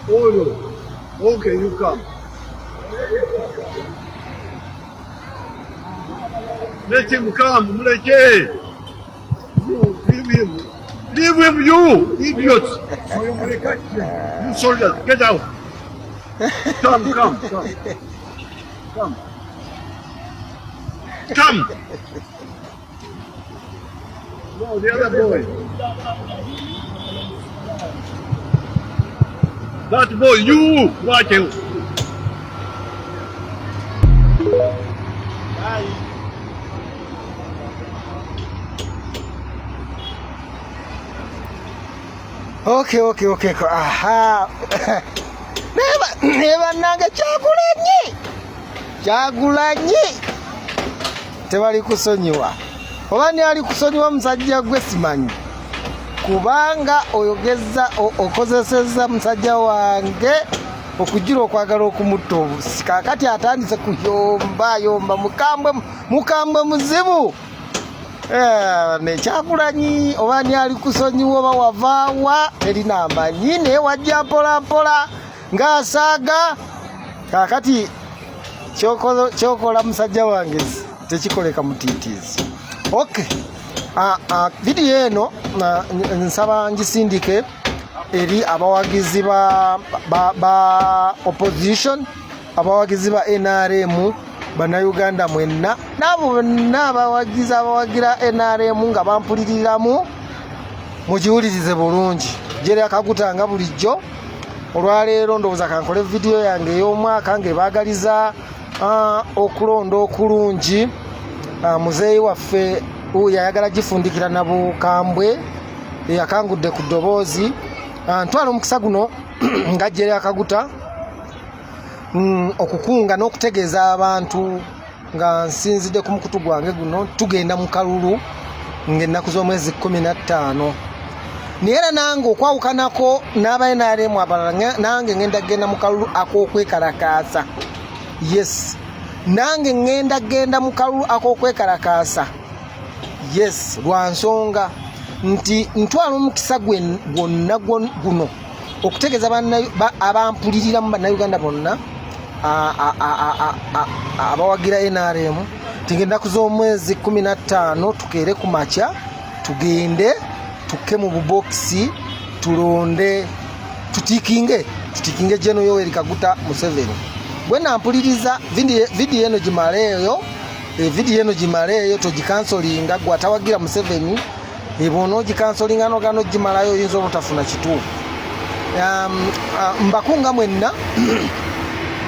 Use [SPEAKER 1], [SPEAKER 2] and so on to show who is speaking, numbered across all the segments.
[SPEAKER 1] Oh no. Okay, you come. Let him come, Muleke. You, leave him. Leave him, you idiots. You soldiers, get out. Come. Come. No, the other boy. That boy, you watch him.
[SPEAKER 2] Okay. Aha. Neba nange Kyagulanyi. Tebali kusonyiwa. Obani ali kusonyiwa musajja gwe simanyi. Kubanga oyogeza okozeseza musajja wange okujira okwagala okumutta obusi. Kakati atandise kuyomba mukambwe muzibu. Ne Kyagulanyi obani ali kusonyiwa oba wavaawa erina amanyi naye wajja mpola ng'asaaga. Kakati kyokola musajja wange tekikoleka mutiitiizi. Okay. Video eno nsaba ngisindike eri abawagizi ba opposition, abawagizi ba NRM, bannayuganda mwenna n'abo bonna abawagira NRM nga bampuliriramu mugiwulirize bulungi. Jerry Kaguta nga bulijjo olwaleero ndowooza kankole video yange ey'omwaka ng'ebaagaliza okulonda okulungi. Muzeeyi waffe yayagala gifundikira na bukambwe yakangudde ku ddoboozi. Ntwala omukisa guno nga Jerry Kaguta okukunga n'okutegeeza abantu nga nsinzidde ku mukutu gwange guno tugenda mu kalulu ng'ennaku z'omwezi 15. Naye era nange okwawukanako n'aba NRM abalala nange ngenda genda mu kalulu ak'okwekalakaasa. Yes, nange ngenda mu kalulu ak'okwekalakaasa. Yes, lwa nsonga nti ntwala omukisa gwonna guno okutegeeza abampulirira mu bannayuganda bonna abawagira NRM tigenda z'omwezi 15 tukeere ku makya tugende tukke mu bubokisi tulonde tutikinge General Yoweri Kaguta Museveni. Bwe nampuliriza video eno gimaleeyo togikansolinga gwe atawagira Museveni ebono gikansolinga no gimalayo oyinza obutafuna kituufu. Mbakunga mwenna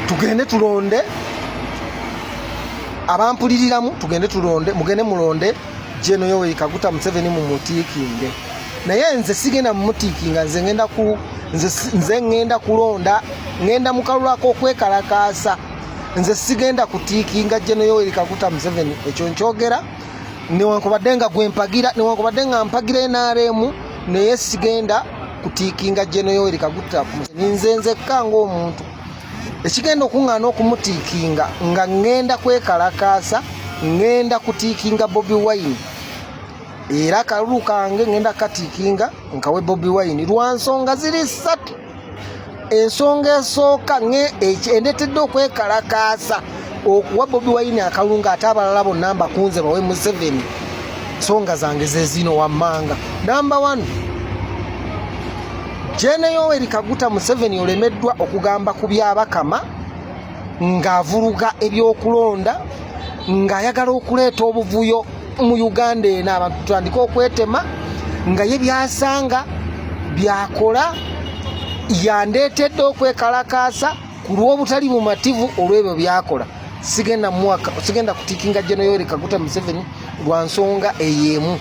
[SPEAKER 2] tugende tulonde abampuliriramu tugende tulonde mugende mulonde General Yoweri Kaguta Museveni mu mutiikinge. Naye nze sigenda mu mutiikinga, nze ngenda kulonda, ngenda mu kalulu ak'okwekalakaasa. Nze sigenda kutiikinga General Yoweri Kaguta Museveni. Ekyo nkyogera newankubadde nga gwempagira newankubadde nga mpagira NRM, naye sigenda kutiikinga General Yoweri Kaguta Museveni. Nze nzekka ng'omuntu ekigenda okuŋŋaana okumutiikinga nga ngenda kwekalakaasa, ngenda kutiikinga Bobi Wine. Era kalulu kange ngenda katiikinga nkawe Bobi Wine lwa nsonga ziri 3. Ensonga esooka endetedde okwekalakaasa okuwa Bobi Wine akalulu ng'ate abalala bonna mbakunze bawe Museveni. Nsonga zange ze zino wammanga. Number 1, General Yoweri Kaguta Museveni olemeddwa okugamba ku byabakama ng'avuluga ebyokulonda ng'ayagala okuleeta obuvuyo mu Uganda eno abantu tutandika okwetema nga ye byasanga byakola yandeetedde okwekalakaasa ku lw'obutali bumativu olw'ebyo byakola. Sigenda kutiikinga General Yoweri Kaguta Museveni lwa nsonga ey'emu.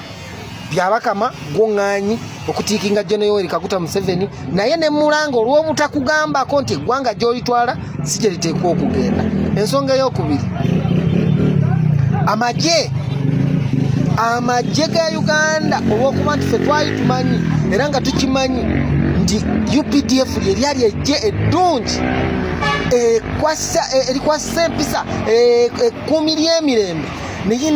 [SPEAKER 2] Byabakama goŋŋaanyi okutiikinga General Yoweri Kaguta Museveni, naye ne mulanga olw'obutakugambako nti eggwanga gy'olitwala si gye liteekwa okugenda. Ensonga ey'okubiri, amagye ga Uganda olw'okuba nti ffe twali tumanyi era nga tukimanyi nti UPDF lyali ejje eddungi erikwasa empisa ekkumi ly'emirembe, naye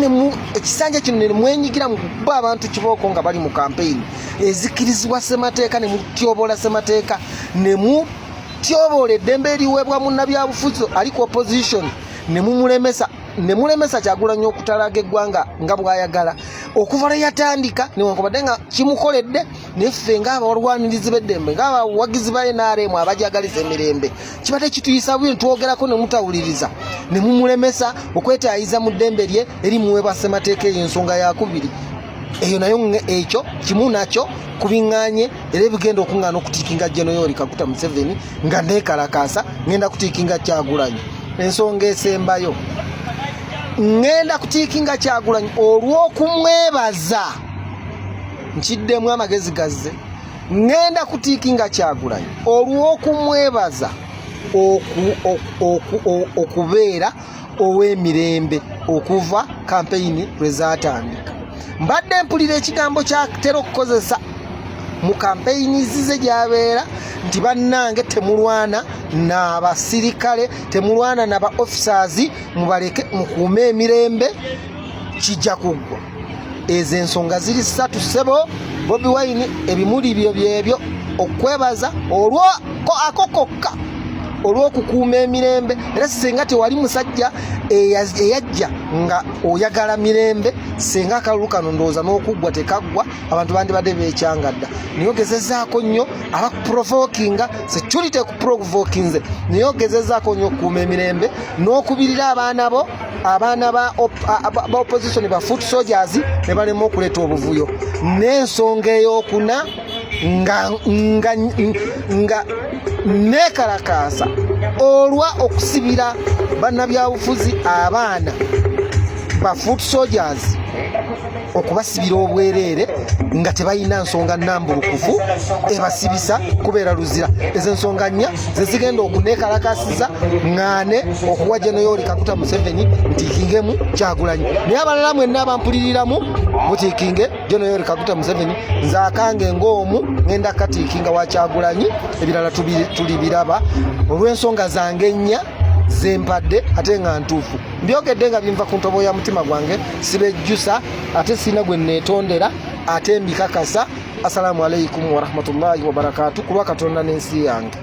[SPEAKER 2] ekisanja kino ne mwenyigira mu kukuba abantu kibooko nga bali mu kampeyini ezikirizibwa ssemateeka, ne mutyobola ssemateeka, ne mutyoboola eddembe eriweebwa munnabyabufuzi ali ku opposition ne mulemesa Kyagulanyi okutalaga eggwanga nga bw'ayagala okuva lwe yatandika newankubadde nga kimukoledde neffe ng'abalwanirizi b'eddembe ng'abawagizi ba NRM abajagaliza emirembe kibadde kituyisa bwe ntwogerako ne mutawuliriza ne mumulemesa okwetaayiza mu ddembe lye erimuweebwa ssemateeka ey'ensonga yakubiri eyo nayo ekyo kimu nakyo kubiŋŋaanye era ebigenda okuŋŋaana okutiikinga General Yoweri Kaguta Museveni nga neekalakaasa ngenda kutiikinga Kyagulanyi ensonga esembayo ngenda kutiikinga Kyagulanyi olw'okumwebaza nkiddemu amagezi gazze ngenda kutiikinga Kyagulanyi olw'okumwebaza okubeera ow'emirembe okuva kampeyini lwe zaatandika mbadde mpulira ekigambo kyatera okukozesa mu kampeyini zize gyabeera nti bannange temulwana n'abasirikale temulwana n'aba officers mubaleke mukuume emirembe kijja kuggwa ezo ensonga ziri ssatu ssebo Bobi Wine ebimuli byebyo okwebaza akokokka olw'okukuuma emirembe era singa tewali musajja eyajja nga oyagala mirembe singa akalulu kano ndowooza n'okuggwa tekaggwa abantu bandibadde beekyangadda naye ogezezaako nnyo abakuprovokinga security ekuprovokinze naye ogezezaako nnyo okukuuma emirembe n'okubirira abaana ba opposition ba foot soldiers ne balema okuleeta obuvuyo n'ensonga ey'okuna nga neekalakaasa olwa okusibira bannabyabufuzi abaana ba foot soldiers okubasibira obwereere nga tebalina nsonga nnambulukufu ebasibisa kubeera luzira ezo ensonga nnya zezigenda okuneekalakasiza ŋŋaane okuwa General Yoweri Kaguta Museveni ntiikingemu Kyagulanyi naye abalala mwenna abampuliriramu mutiikinge General Yoweri Kaguta Museveni nze akange ng'omu ŋŋenda katiikinga wa Kyagulanyi ebirala tulibiraba olw'ensonga zange nnya zempadde ate nga ntuufu mbyogedde nga binva ku ntobo ya mutima gwange sibejjusa ate sina gwe neetondera ate mbikakasa. Assalamu alaikum warahmatullahi wabarakatuh kulwa Katonda n'ensi yange.